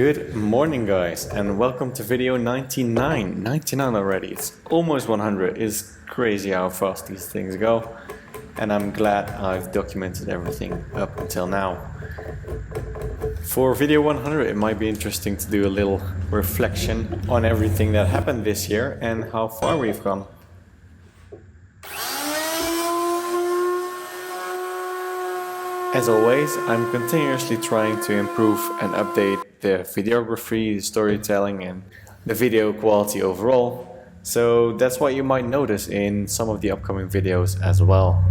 Good morning guys and welcome to video 99. 99 already, it's almost 100. It's crazy how fast these things go, and I'm glad I've documented everything up until now. For video 100 it might be interesting to do a little reflection on everything that happened this year and how far we've come. As always, I'm continuously trying to improve and update the videography, the storytelling and the video quality overall. So that's what you might notice in some of the upcoming videos as well.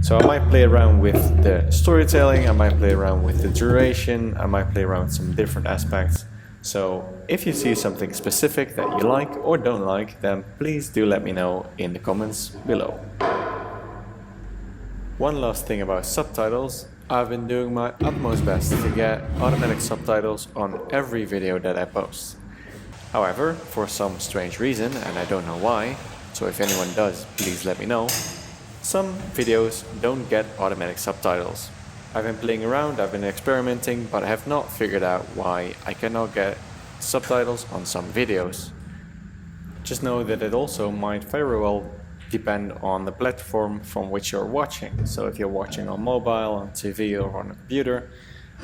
So I might play around with the storytelling, I might play around with the duration, I might play around with some different aspects. So if you see something specific that you like or don't like, then please do let me know in the comments below. One last thing about subtitles. I've been doing my utmost best to get automatic subtitles on every video that I post. However, for some strange reason, and I don't know why, so if anyone does, please let me know, some videos don't get automatic subtitles. I've been playing around, I've been experimenting, but I have not figured out why I cannot get subtitles on some videos. Just know that it also might very well depend on the platform from which you're watching. So if you're watching on mobile, on TV or on a computer,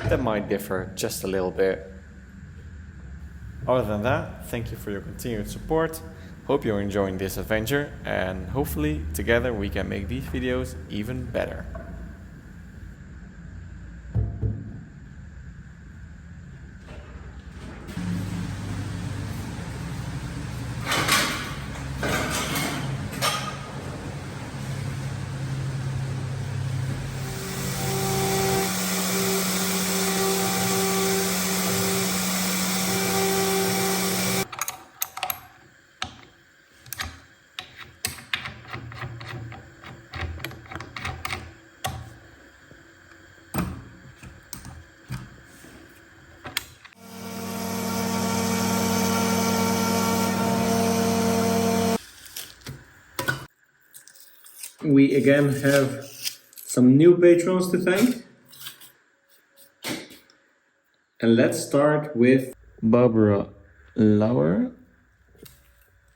that might differ just a little bit. Other than that, thank you for your continued support. Hope you're enjoying this adventure and hopefully together we can make these videos even better. We again have some new patrons to thank. And let's start with Barbara Lauer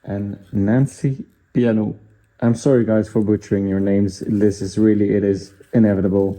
and Nancy Piano. I'm sorry guys for butchering your names. This is really, it is inevitable.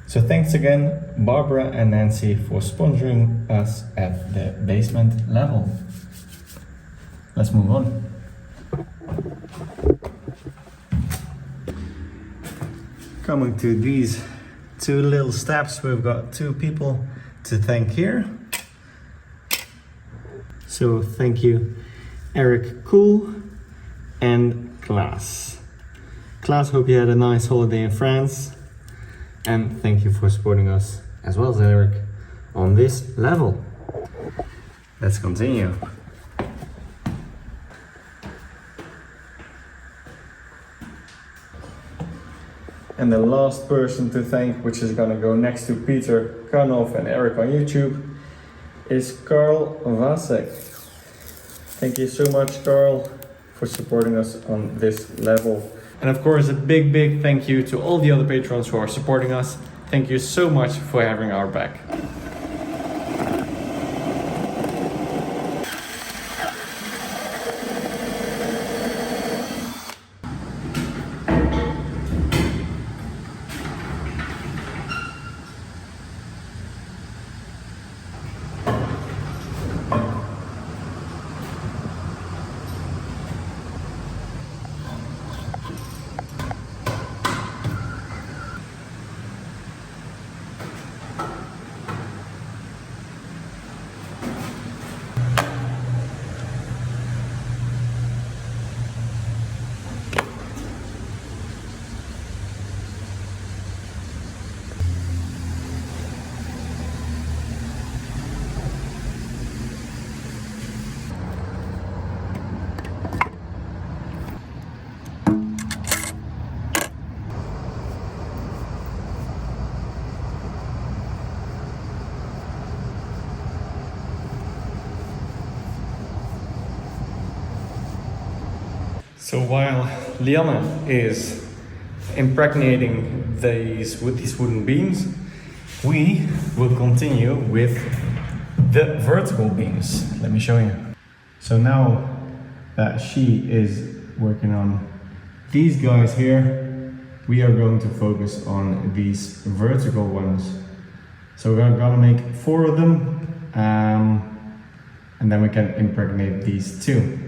So thanks again, Barbara and Nancy, for sponsoring us at the basement level. Let's move on. Coming to these two little steps, we've got two people to thank here. So thank you, Eric Cool and Klaas. Klaas, hope you had a nice holiday in France. And thank you for supporting us, as well as Eric, on this level. Let's continue. And the last person to thank, which is gonna go next to Peter Karnov and Eric on YouTube, is Carl Vasek. Thank you so much, Carl, for supporting us on this level. And of course, a big thank you to all the other patrons who are supporting us. Thank you so much for having our back. So while Lyanne is impregnating these with these wooden beams, we will continue with the vertical beams. Let me show you. So now that she is working on these guys here, we are going to focus on these vertical ones. So we're gonna make 4 of them, and then we can impregnate these 2.